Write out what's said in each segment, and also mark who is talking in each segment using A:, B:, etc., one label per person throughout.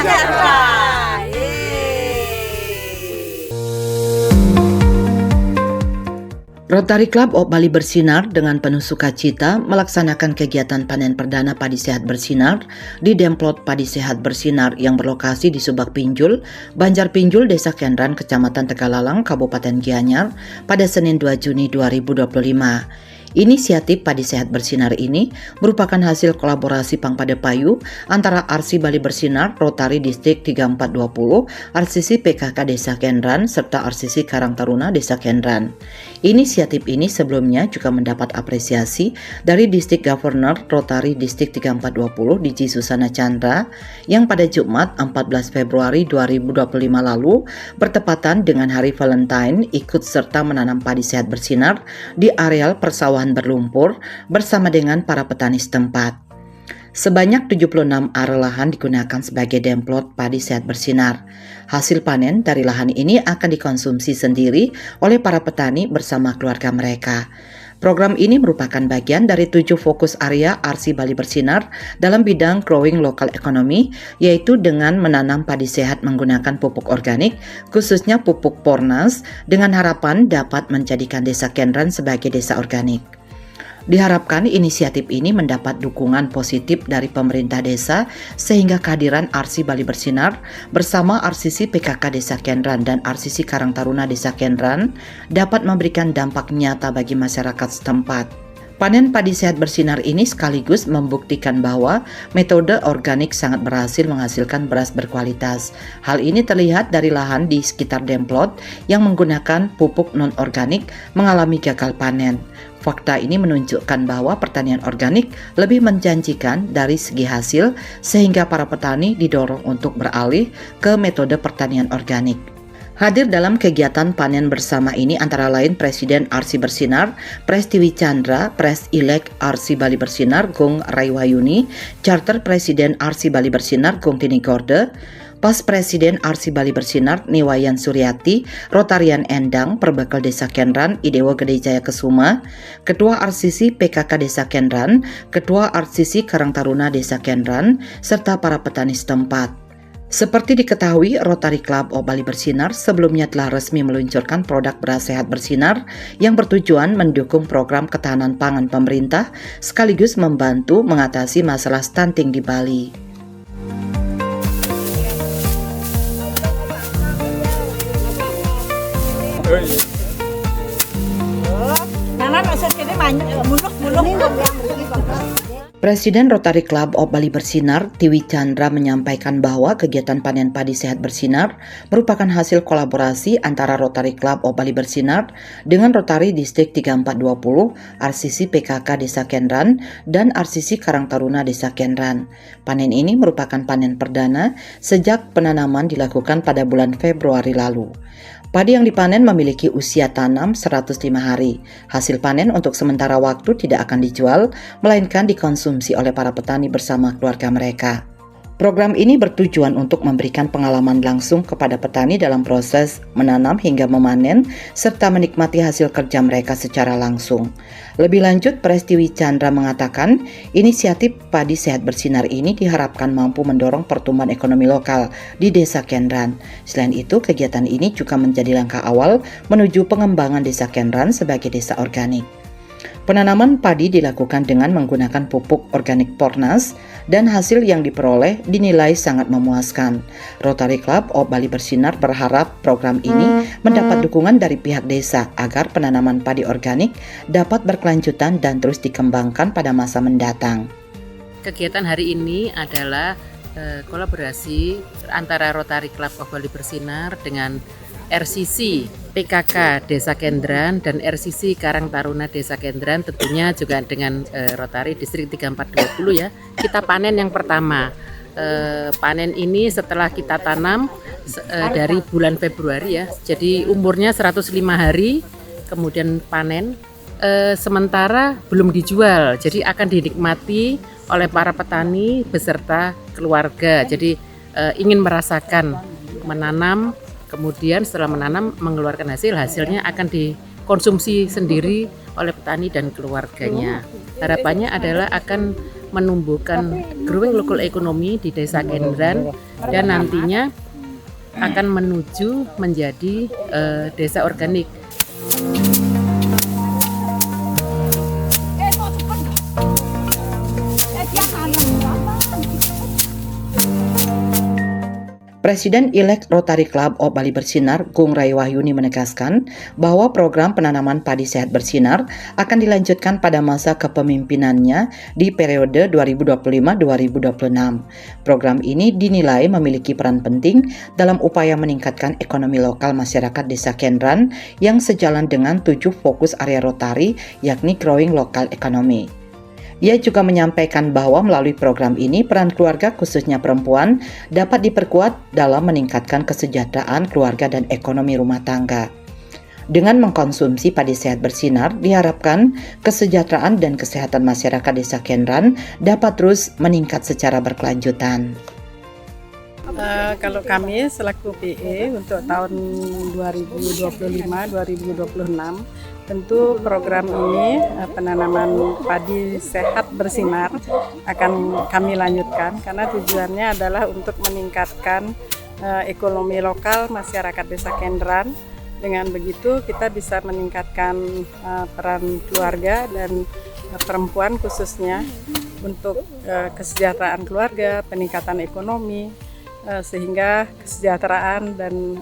A: sejahtera.
B: Rotary Club of Bali Bersinar dengan penuh sukacita melaksanakan kegiatan panen perdana padi sehat bersinar di Demplot Padi Sehat Bersinar yang berlokasi di Subak Pinjul, Banjar Pinjul, Desa Kendran, Kecamatan Tegalalang, Kabupaten Gianyar pada Senin 2 Juni 2025. Inisiatif Padi Sehat Bersinar ini merupakan hasil kolaborasi Pangpada Payu antara RC Bali Bersinar, Rotary Distrik 3420, RCC PKK Desa Kendran, serta RCC Karang Taruna Desa Kendran. Inisiatif ini sebelumnya juga mendapat apresiasi dari Distrik Governor Rotary Distrik 3420 DJ Susana Chandra yang pada Jumat 14 Februari 2025 lalu bertepatan dengan Hari Valentine ikut serta menanam padi sehat bersinar di areal persawahan berlumpur bersama dengan para petani setempat. Sebanyak 76 area lahan digunakan sebagai demplot padi sehat bersinar. Hasil panen dari lahan ini akan dikonsumsi sendiri oleh para petani bersama keluarga mereka. Program ini merupakan bagian dari 7 fokus area RC Bali Bersinar dalam bidang growing local economy, yaitu dengan menanam padi sehat menggunakan pupuk organik, khususnya pupuk Pornas, dengan harapan dapat menjadikan Desa Kendran sebagai desa organik. Diharapkan inisiatif ini mendapat dukungan positif dari pemerintah desa sehingga kehadiran RC Bali Bersinar bersama RCC PKK Desa Kendran dan RCC Karang Taruna Desa Kendran dapat memberikan dampak nyata bagi masyarakat setempat. Panen padi sehat bersinar ini sekaligus membuktikan bahwa metode organik sangat berhasil menghasilkan beras berkualitas. Hal ini terlihat dari lahan di sekitar Demplot yang menggunakan pupuk non-organik mengalami gagal panen. Fakta ini menunjukkan bahwa pertanian organik lebih menjanjikan dari segi hasil sehingga para petani didorong untuk beralih ke metode pertanian organik. Hadir dalam kegiatan panen bersama ini antara lain Presiden RC Bersinar, Pres Tiwi Chandra, Pres Ilek RC Bali Bersinar, Gung Raiwayuni, Charter Presiden RC Bali Bersinar, Gung Tini Gorde, Pas Presiden RC Bali Bersinar, Niwayan Suryati, Rotarian Endang, Perbekal Desa Kendran, Idewo Gede Jaya Kesuma, Ketua RCC PKK Desa Kendran, Ketua RCC Karang Taruna Desa Kendran, serta para petani setempat. Seperti diketahui, Rotary Club of Bali Bersinar sebelumnya telah resmi meluncurkan produk beras sehat bersinar yang bertujuan mendukung program ketahanan pangan pemerintah sekaligus membantu mengatasi masalah stunting di Bali. Presiden Rotary Club of Bali Bersinar, Tiwi Chandra menyampaikan bahwa kegiatan panen padi sehat bersinar merupakan hasil kolaborasi antara Rotary Club of Bali Bersinar dengan Rotary Distrik 3420, RCC PKK Desa Kendran, dan RCC Karang Taruna Desa Kendran. Panen ini merupakan panen perdana sejak penanaman dilakukan pada bulan Februari lalu. Padi yang dipanen memiliki usia tanam 105 hari. Hasil panen untuk sementara waktu tidak akan dijual, melainkan dikonsumsi oleh para petani bersama keluarga mereka. Program ini bertujuan untuk memberikan pengalaman langsung kepada petani dalam proses menanam hingga memanen, serta menikmati hasil kerja mereka secara langsung. Lebih lanjut, Pres Tiwi Chandra mengatakan, inisiatif padi sehat bersinar ini diharapkan mampu mendorong pertumbuhan ekonomi lokal di Desa Kendran. Selain itu, kegiatan ini juga menjadi langkah awal menuju pengembangan Desa Kendran sebagai desa organik. Penanaman padi dilakukan dengan menggunakan pupuk organik Pornas dan hasil yang diperoleh dinilai sangat memuaskan. Rotary Club of Bali Bersinar berharap program ini mendapat dukungan dari pihak desa agar penanaman padi organik dapat berkelanjutan dan terus dikembangkan pada masa mendatang.
C: Kegiatan hari ini adalah kolaborasi antara Rotary Club of Bali Bersinar dengan RCC PKK Desa Kendran dan RCC Karang Taruna Desa Kendran, tentunya juga dengan Rotary Distrik 3420 ya. Kita panen yang pertama. Panen ini setelah kita tanam dari bulan Februari ya. Jadi umurnya 105 hari, kemudian panen. Sementara belum dijual, jadi akan dinikmati oleh para petani beserta keluarga. Jadi ingin merasakan menanam, kemudian setelah menanam mengeluarkan hasilnya akan dikonsumsi sendiri oleh petani dan keluarganya. Harapannya adalah akan menumbuhkan growing local economy di Desa Kendran dan nantinya akan menuju menjadi desa organik.
B: Presiden-elek Rotary Club of Bali Bersinar, Gung Rai Wahyuni menegaskan bahwa program penanaman padi sehat bersinar akan dilanjutkan pada masa kepemimpinannya di periode 2025-2026. Program ini dinilai memiliki peran penting dalam upaya meningkatkan ekonomi lokal masyarakat Desa Kendran yang sejalan dengan 7 fokus area Rotary, yakni growing local economy. Ia juga menyampaikan bahwa melalui program ini peran keluarga khususnya perempuan dapat diperkuat dalam meningkatkan kesejahteraan keluarga dan ekonomi rumah tangga. Dengan mengkonsumsi padi sehat bersinar, diharapkan kesejahteraan dan kesehatan masyarakat Desa Kendran dapat terus meningkat secara berkelanjutan.
A: Kalau kami selaku PE untuk tahun 2025-2026, tentu program ini penanaman padi sehat bersinar akan kami lanjutkan karena tujuannya adalah untuk meningkatkan ekonomi lokal masyarakat Desa Kendran. Dengan begitu kita bisa meningkatkan peran keluarga dan perempuan khususnya untuk kesejahteraan keluarga, peningkatan ekonomi, sehingga kesejahteraan dan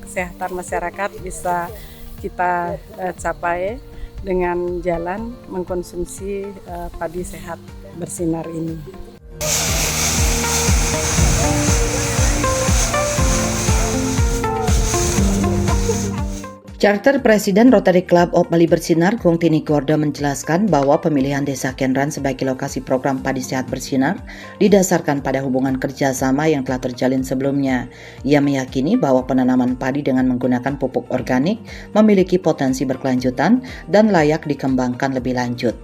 A: kesehatan masyarakat bisa kita capai dengan jalan mengkonsumsi padi sehat bersinar ini.
B: Charter Presiden Rotary Club of Bali Bersinar, Gung Tini Gorda menjelaskan bahwa pemilihan Desa Kendran sebagai lokasi program padi sehat bersinar didasarkan pada hubungan kerjasama yang telah terjalin sebelumnya. Ia meyakini bahwa penanaman padi dengan menggunakan pupuk organik memiliki potensi berkelanjutan dan layak dikembangkan lebih lanjut.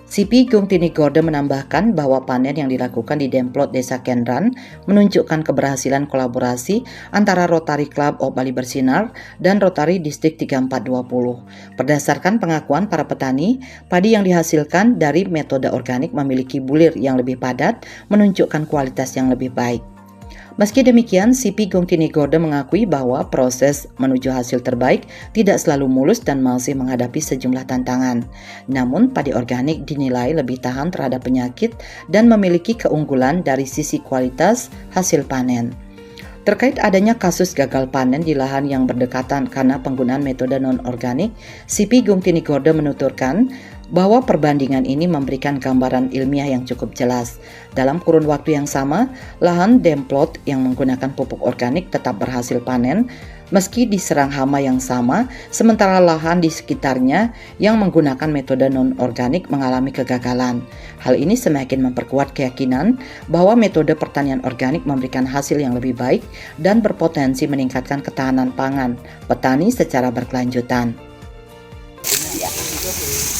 B: CP Gung Tini Gorda menambahkan bahwa panen yang dilakukan di Demplot Desa Kendran menunjukkan keberhasilan kolaborasi antara Rotary Club of Bali Bersinar dan Rotary Distrik 3420. Berdasarkan pengakuan para petani, padi yang dihasilkan dari metode organik memiliki bulir yang lebih padat, menunjukkan kualitas yang lebih baik. Meski demikian, CP Gung Tini Gorda mengakui bahwa proses menuju hasil terbaik tidak selalu mulus dan masih menghadapi sejumlah tantangan. Namun, padi organik dinilai lebih tahan terhadap penyakit dan memiliki keunggulan dari sisi kualitas hasil panen. Terkait adanya kasus gagal panen di lahan yang berdekatan karena penggunaan metode non-organik, CP Gung Tini Gorda menuturkan bahwa perbandingan ini memberikan gambaran ilmiah yang cukup jelas. Dalam kurun waktu yang sama, lahan Demplot yang menggunakan pupuk organik tetap berhasil panen meski diserang hama yang sama, sementara lahan di sekitarnya yang menggunakan metode non-organik mengalami kegagalan. Hal ini semakin memperkuat keyakinan bahwa metode pertanian organik memberikan hasil yang lebih baik dan berpotensi meningkatkan ketahanan pangan petani secara berkelanjutan.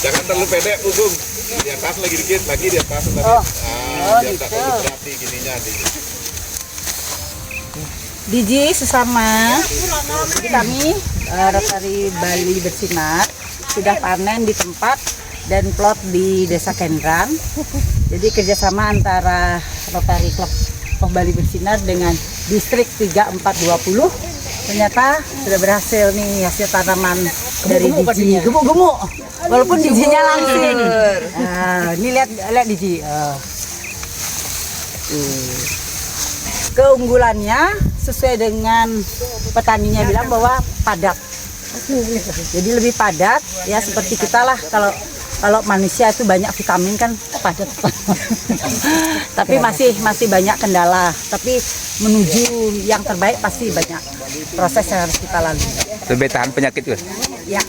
D: Jangan terlalu pendek, Gung. Di atas lagi dikit, lagi di atas tadi. Biar tak terlalu berarti gininya.
E: Diji sesama. Jadi kami Rotary Bali Bersinar sudah panen di tempat dan plot di Desa Kendran. Jadi kerjasama antara Rotary Club of Bali Bersinar dengan Distrik 3420 ternyata sudah berhasil nih hasil tanaman dari Diji. Gemuk-gemuk. Walaupun bijinya langsing. Ini lihat biji. Keunggulannya sesuai dengan petaninya bilang bahwa padat. Jadi lebih padat ya seperti kita lah kalau manusia itu banyak vitamin kan padat. Tapi masih banyak kendala. Tapi menuju yang terbaik pasti banyak proses yang harus kita lalui.
F: Lebih tahan penyakit tuh.
E: Ya,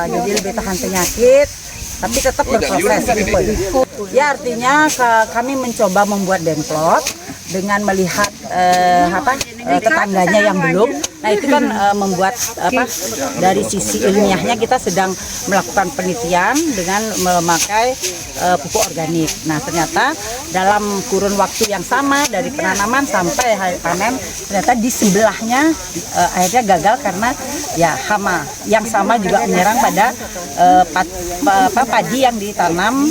E: jadi lebih tahan penyakit, tapi tetap berproses. Ya artinya kami mencoba membuat Demplot dengan melihat tetangganya yang belum. Nah itu kan membuat dari sisi ilmiahnya kita sedang melakukan penelitian dengan memakai pupuk organik. Nah ternyata dalam kurun waktu yang sama dari penanaman sampai hari panen, ternyata di sebelahnya akhirnya gagal karena ya hama yang sama juga menyerang pada padi yang ditanam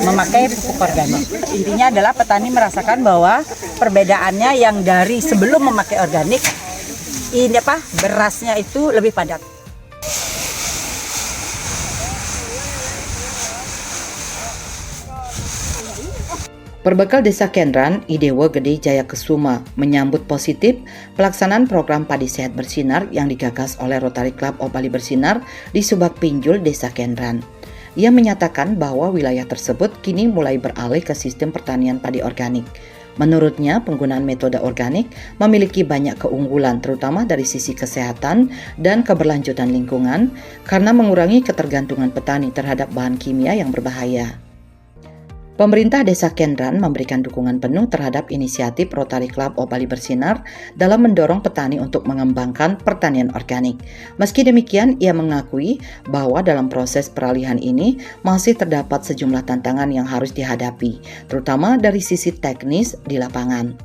E: memakai pupuk organik. Intinya adalah petani merasakan bahwa perbedaannya yang dari sebelum memakai organik ini berasnya itu lebih padat.
B: Perbekal Desa Kendran, Idewo Gede Jaya Kesuma menyambut positif pelaksanaan program Padi Sehat Bersinar yang digagas oleh Rotary Club of Bali Bersinar di Subak Pinjul, Desa Kendran. Ia menyatakan bahwa wilayah tersebut kini mulai beralih ke sistem pertanian padi organik. Menurutnya, penggunaan metode organik memiliki banyak keunggulan terutama dari sisi kesehatan dan keberlanjutan lingkungan karena mengurangi ketergantungan petani terhadap bahan kimia yang berbahaya. Pemerintah Desa Kendran memberikan dukungan penuh terhadap inisiatif Rotary Club of Bali Bersinar dalam mendorong petani untuk mengembangkan pertanian organik. Meski demikian, ia mengakui bahwa dalam proses peralihan ini masih terdapat sejumlah tantangan yang harus dihadapi, terutama dari sisi teknis di lapangan.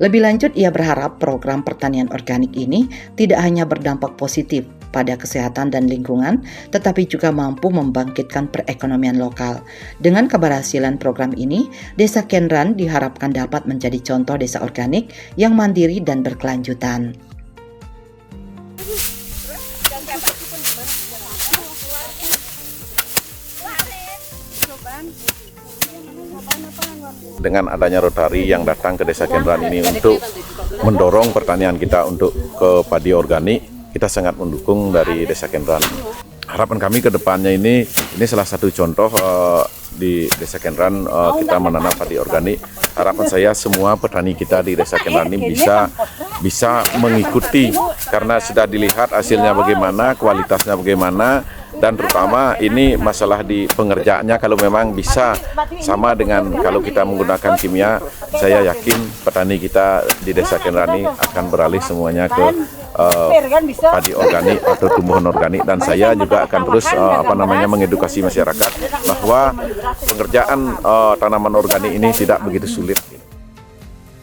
B: Lebih lanjut, ia berharap program pertanian organik ini tidak hanya berdampak positif pada kesehatan dan lingkungan, tetapi juga mampu membangkitkan perekonomian lokal. Dengan keberhasilan program ini, Desa Kendran diharapkan dapat menjadi contoh desa organik yang mandiri dan berkelanjutan.
D: Dengan adanya Rotary yang datang ke Desa Kendran ini untuk mendorong pertanian kita untuk ke padi organik, kita sangat mendukung dari Desa Kendran. Harapan kami ke depannya ini salah satu contoh di Desa Kendran kita menanam padi organik. Harapan saya semua petani kita di Desa Kendran ini bisa mengikuti karena sudah dilihat hasilnya bagaimana, kualitasnya bagaimana. Dan terutama ini masalah di pengerjaannya kalau memang bisa sama dengan kalau kita menggunakan kimia, saya yakin petani kita di Desa Kendran ini akan beralih semuanya ke padi organik atau tumbuhan organik, dan saya juga akan terus mengedukasi masyarakat bahwa pengerjaan tanaman organik ini tidak begitu sulit.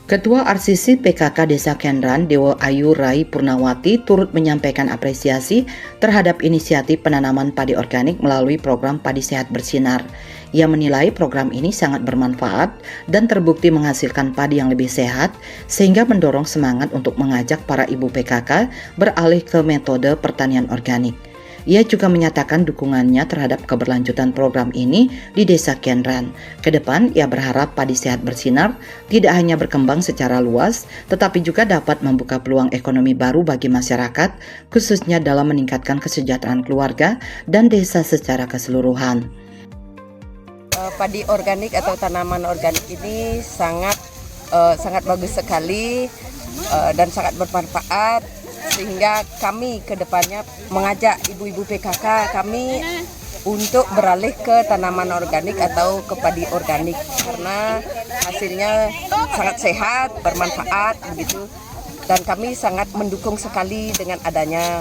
B: Ketua RCC PKK Desa Kendran, Dewo Ayu Rai Purnawati, turut menyampaikan apresiasi terhadap inisiatif penanaman padi organik melalui program Padi Sehat Bersinar. Ia menilai program ini sangat bermanfaat dan terbukti menghasilkan padi yang lebih sehat, sehingga mendorong semangat untuk mengajak para ibu PKK beralih ke metode pertanian organik. Ia juga menyatakan dukungannya terhadap keberlanjutan program ini di Desa Kendran. Kedepan, ia berharap Padi Sehat Bersinar tidak hanya berkembang secara luas, tetapi juga dapat membuka peluang ekonomi baru bagi masyarakat, khususnya dalam meningkatkan kesejahteraan keluarga dan desa secara keseluruhan.
F: Padi organik atau tanaman organik ini sangat bagus sekali dan sangat bermanfaat. Sehingga kami ke depannya mengajak ibu-ibu PKK kami untuk beralih ke tanaman organik atau ke padi organik karena hasilnya sangat sehat, bermanfaat begitu, dan kami sangat mendukung sekali dengan adanya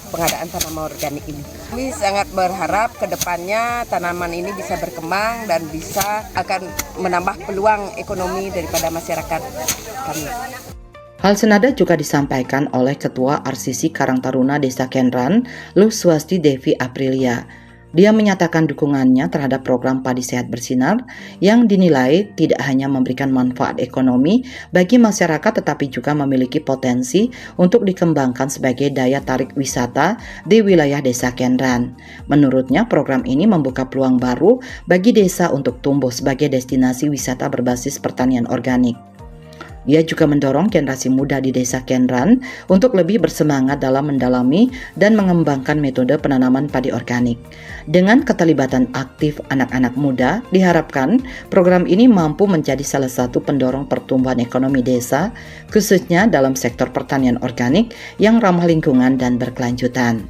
F: pengadaan tanaman organik ini. Kami sangat berharap ke depannya tanaman ini bisa berkembang dan akan menambah peluang ekonomi daripada masyarakat kami.
B: Hal senada juga disampaikan oleh Ketua RCC Karang Taruna Desa Kendran, Luh Swasti Devi Aprilia. Dia menyatakan dukungannya terhadap program Padi Sehat Bersinar yang dinilai tidak hanya memberikan manfaat ekonomi bagi masyarakat tetapi juga memiliki potensi untuk dikembangkan sebagai daya tarik wisata di wilayah Desa Kendran. Menurutnya, program ini membuka peluang baru bagi desa untuk tumbuh sebagai destinasi wisata berbasis pertanian organik. Ia juga mendorong generasi muda di Desa Kendran untuk lebih bersemangat dalam mendalami dan mengembangkan metode penanaman padi organik. Dengan keterlibatan aktif anak-anak muda, diharapkan program ini mampu menjadi salah satu pendorong pertumbuhan ekonomi desa, khususnya dalam sektor pertanian organik yang ramah lingkungan dan berkelanjutan.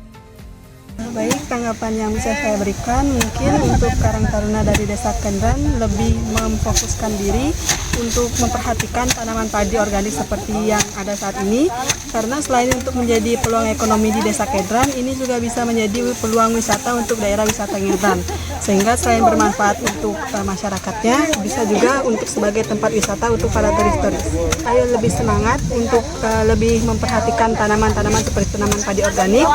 G: Baik, tanggapan yang bisa saya berikan mungkin untuk Karang Taruna dari Desa Kendran lebih memfokuskan diri untuk memperhatikan tanaman padi organik seperti yang ada saat ini, karena selain untuk menjadi peluang ekonomi di Desa Kedran, ini juga bisa menjadi peluang wisata untuk daerah wisata Ngedran. Sehingga selain bermanfaat untuk masyarakatnya, bisa juga untuk sebagai tempat wisata untuk para turis-turis. Ayo lebih semangat untuk lebih memperhatikan tanaman-tanaman seperti tanaman padi organik,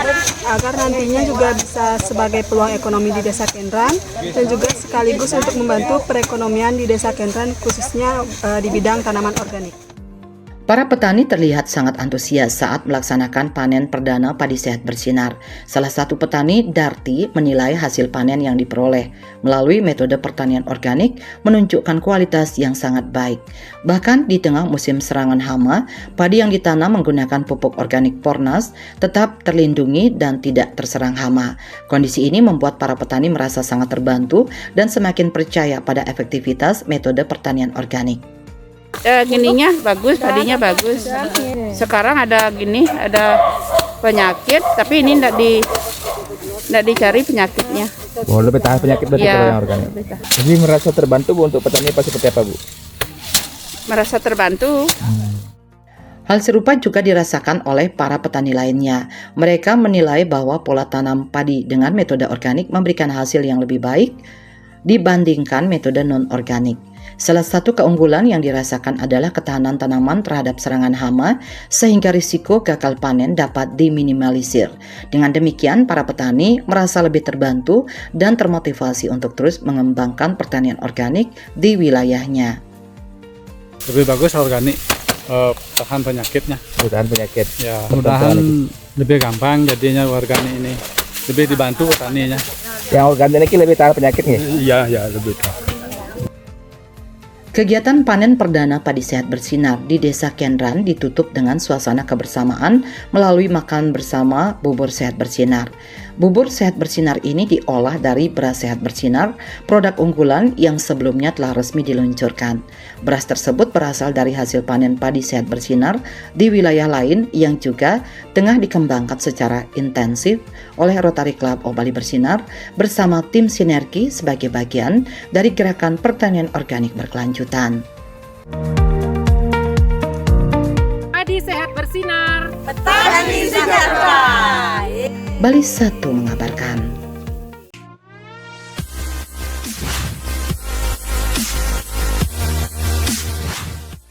G: agar nantinya juga bisa sebagai peluang ekonomi di Desa Kendran dan juga sekaligus untuk membantu perekonomian di Desa Kendran khususnya di bidang tanaman organik.
B: Para petani terlihat sangat antusias saat melaksanakan panen perdana padi sehat bersinar. Salah satu petani, Darti, menilai hasil panen yang diperoleh melalui metode pertanian organik menunjukkan kualitas yang sangat baik. Bahkan di tengah musim serangan hama, padi yang ditanam menggunakan pupuk organik Pornas tetap terlindungi dan tidak terserang hama. Kondisi ini membuat para petani merasa sangat terbantu dan semakin percaya pada efektivitas metode pertanian organik.
H: Gininya bagus, padinya bagus. Sekarang ada penyakit, tapi ini enggak dicari penyakitnya.
I: Oh, lebih tahan penyakit berarti kalau yang organik. Jadi merasa terbantu Bu untuk petani seperti apa Bu?
H: Merasa terbantu.
B: Hal serupa juga dirasakan oleh para petani lainnya. Mereka menilai bahwa pola tanam padi dengan metode organik memberikan hasil yang lebih baik dibandingkan metode non-organik. Salah satu keunggulan yang dirasakan adalah ketahanan tanaman terhadap serangan hama sehingga risiko gagal panen dapat diminimalisir. Dengan demikian, para petani merasa lebih terbantu dan termotivasi untuk terus mengembangkan pertanian organik di wilayahnya.
J: Lebih bagus organik, tahan penyakitnya.
I: Tahan penyakit.
J: Ya, mudahan lebih gampang jadinya organik ini. Lebih dibantu petaninya.
I: Yang organik ini lebih tahan penyakit nih?
J: Iya, lebih tahan.
B: Kegiatan panen perdana padi sehat bersinar di Desa Kendran ditutup dengan suasana kebersamaan melalui makan bersama bubur sehat bersinar. Bubur sehat bersinar ini diolah dari beras sehat bersinar, produk unggulan yang sebelumnya telah resmi diluncurkan. Beras tersebut berasal dari hasil panen padi sehat bersinar di wilayah lain yang juga tengah dikembangkan secara intensif oleh Rotary Club of Bali Bersinar bersama tim sinergi sebagai bagian dari gerakan pertanian organik berkelanjutan.
C: Padi sehat bersinar.
E: Petani sejahtera.
B: Bali 1 mengabarkan.